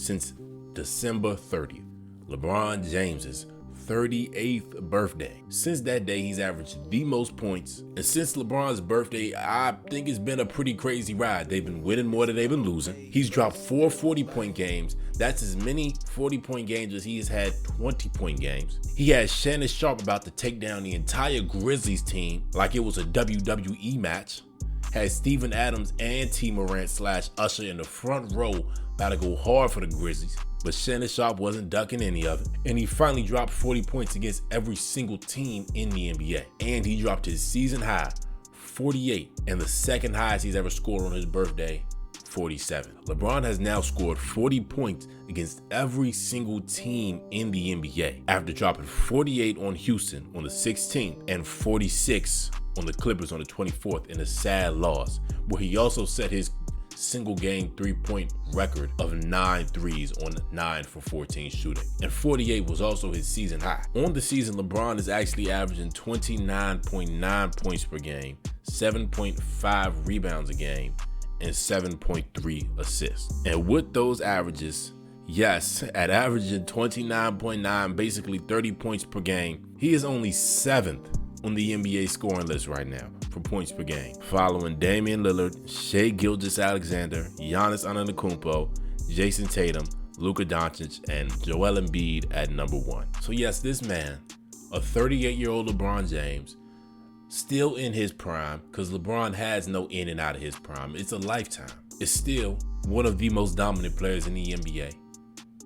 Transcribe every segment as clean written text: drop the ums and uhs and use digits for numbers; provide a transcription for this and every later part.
since December 30th, LeBron James's 38th birthday. Since that day, he's averaged the most points. And since LeBron's birthday, I think it's been a pretty crazy ride. They've been winning more than they've been losing. He's dropped 4 40-point games. That's as many 40-point games as he has had 20-point games. He has Shannon Sharp about to take down the entire Grizzlies team like it was a WWE match. Has Steven Adams and T. Morant / Usher in the front row about to go hard for the Grizzlies. But Shannon Sharp wasn't ducking any of it. And he finally dropped 40 points against every single team in the NBA. And he dropped his season high, 48, and the second highest he's ever scored on his birthday, 47. LeBron has now scored 40 points against every single team in the NBA after dropping 48 on Houston on the 16th and 46 on the Clippers on the 24th in a sad loss, where he also set his single game 3-point record of 9 threes on 9 for 14 shooting. And 48 was also his season high. On the season, LeBron is actually averaging 29.9 points per game, 7.5 rebounds a game, and 7.3 assists. And with those averages, yes, at averaging 29.9, basically 30 points per game, he is only 7th on the NBA scoring list right now for points per game, following Damian Lillard, Shai Gilgeous-Alexander, Giannis Antetokounmpo, Jason Tatum, Luka Doncic, and Joel Embiid at number 1. So yes, this man, a 38-year-old LeBron James, still in his prime, because LeBron has no in and out of his prime. It's a lifetime. Is still one of the most dominant players in the NBA.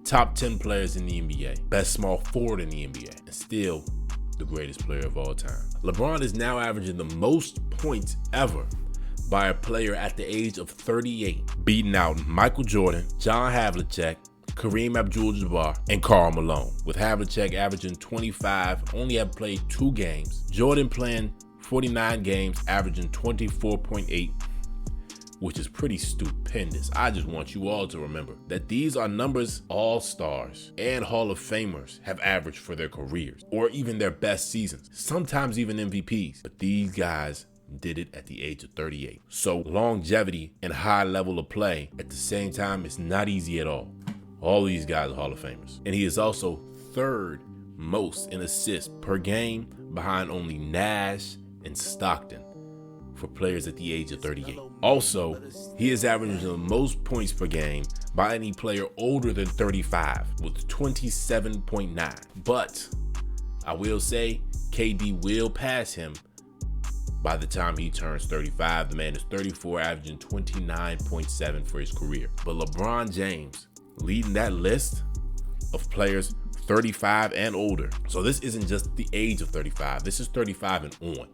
Top 10 players in the NBA. Best small forward in the NBA. And still the greatest player of all time. LeBron is now averaging the most points ever by a player at the age of 38, beating out Michael Jordan, John Havlicek, Kareem Abdul-Jabbar, and Karl Malone, with Havlicek averaging 25, only have played 2 games. Jordan playing 49 games, averaging 24.8, which is pretty stupendous. I just want you all to remember that these are numbers all-stars and Hall of Famers have averaged for their careers, or even their best seasons, sometimes even MVPs. But these guys did it at the age of 38. So longevity and high level of play at the same time is not easy at all. All these guys are Hall of Famers. And he is also 3rd most in assists per game, behind only Nash and Stockton for players at the age of 38. Also, he is averaging the most points per game by any player older than 35 with 27.9. But I will say KD will pass him by the time he turns 35. The man is 34, averaging 29.7 for his career. But LeBron James leading that list of players 35 and older. So this isn't just the age of 35. This is 35 and on.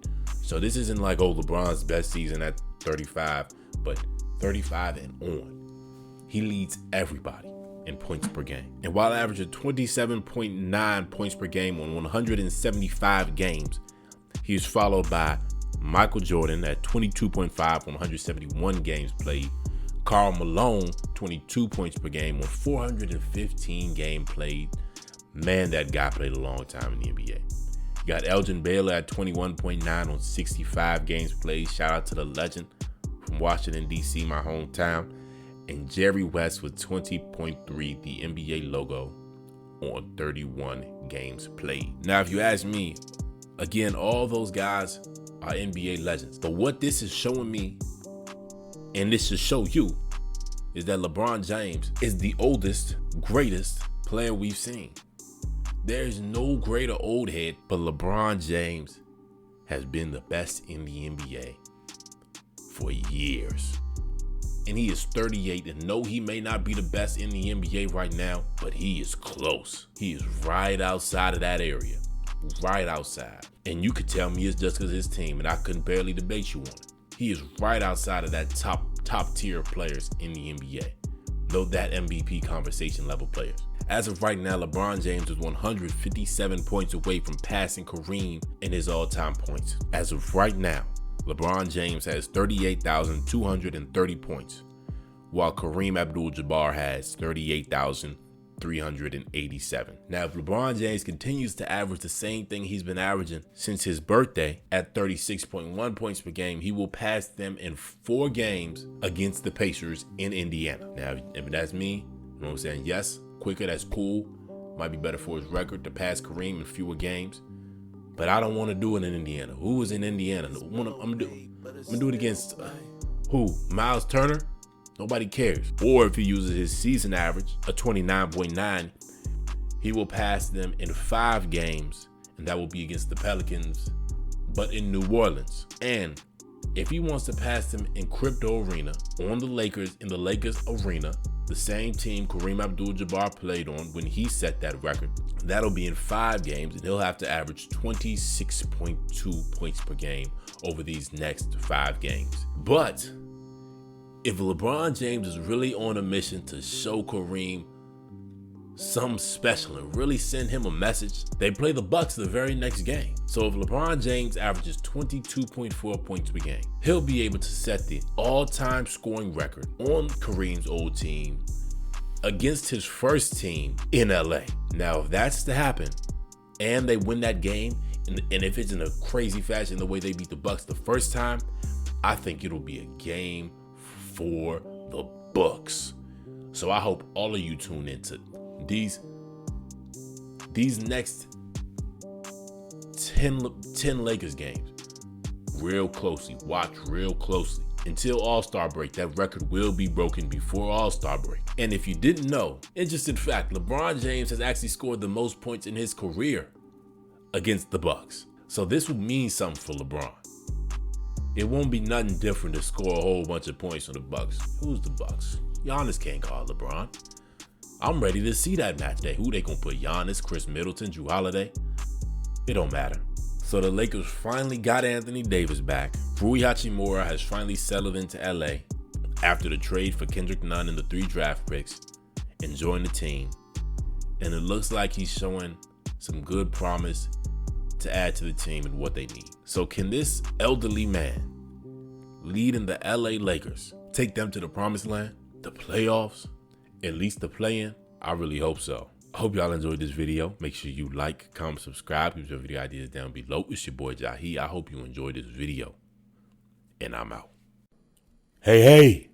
So this isn't like, oh, LeBron's best season at 35, but 35 and on. He leads everybody in points per game. And while averaging 27.9 points per game on 175 games, he is followed by Michael Jordan at 22.5 on 171 games played. Karl Malone, 22 points per game on 415 games played. Man, that guy played a long time in the NBA. You got Elgin Baylor at 21.9 on 65 games played. Shout out to the legend from Washington, D.C., my hometown. And Jerry West with 20.3, the NBA logo, on 31 games played. Now, if you ask me, again, all those guys are NBA legends. But what this is showing me, and this should show you, is that LeBron James is the oldest, greatest player we've seen. There's no greater old head, but LeBron James has been the best in the NBA for years. And he is 38, and no, he may not be the best in the NBA right now, but he is close. He is right outside of that area, right outside. And you could tell me it's just because his team, and I couldn't barely debate you on it. He is right outside of that top tier players in the NBA, though that MVP conversation level players. As of right now, LeBron James is 157 points away from passing Kareem in his all-time points. As of right now, LeBron James has 38,230 points, while Kareem Abdul-Jabbar has 38,387. Now, if LeBron James continues to average the same thing he's been averaging since his birthday at 36.1 points per game, he will pass them in 4 games against the Pacers in Indiana. Now, if that's me, know what I'm saying? Yes, quicker, that's cool. Might be better for his record to pass Kareem in fewer games. But I don't want to do it in Indiana. Who is in Indiana? I'm gonna do it against who? Miles Turner? Nobody cares. Or if he uses his season average, a 29.9, he will pass them in 5 games, and that will be against the Pelicans, but in New Orleans. And if he wants to pass them in Crypto Arena on the Lakers, in the Lakers Arena, the same team Kareem Abdul-Jabbar played on when he set that record, that'll be in 5 games, and he'll have to average 26.2 points per game over these next 5 games. But if LeBron James is really on a mission to show Kareem something special and really send him a message, they play the Bucks the very next game. So if LeBron James averages 22.4 points per game, he'll be able to set the all-time scoring record on Kareem's old team against his first team in LA. Now, if that's to happen and they win that game, and if it's in a crazy fashion the way they beat the Bucks the first time, I think it'll be a game for the Bucks. So I hope all of you tune into these next 10 Lakers games real closely. Watch real closely. Until All-Star break, that record will be broken before All-Star break. And if you didn't know, interesting fact, LeBron James has actually scored the most points in his career against the Bucks. So this will mean something for LeBron. It won't be nothing different to score a whole bunch of points on the Bucks. Who's the Bucks? Giannis can't guard LeBron. I'm ready to see that match day. Who they gonna put? Giannis, Chris Middleton, Drew Holiday? It don't matter. So the Lakers finally got Anthony Davis back. Rui Hachimura has finally settled into LA after the trade for Kendrick Nunn and the 3 draft picks and joined the team. And it looks like he's showing some good promise to add to the team and what they need. So can this elderly man leading the LA Lakers take them to the promised land, the playoffs, at least the play-in? I really hope so. I hope y'all enjoyed this video. Make sure you like, comment, subscribe. Give your video ideas down below. It's your boy Jahi. I hope you enjoyed this video. And I'm out. Hey.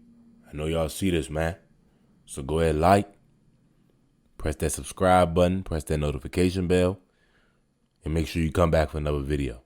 I know y'all see this, man. So go ahead, like, press that subscribe button, press that notification bell, and make sure you come back for another video.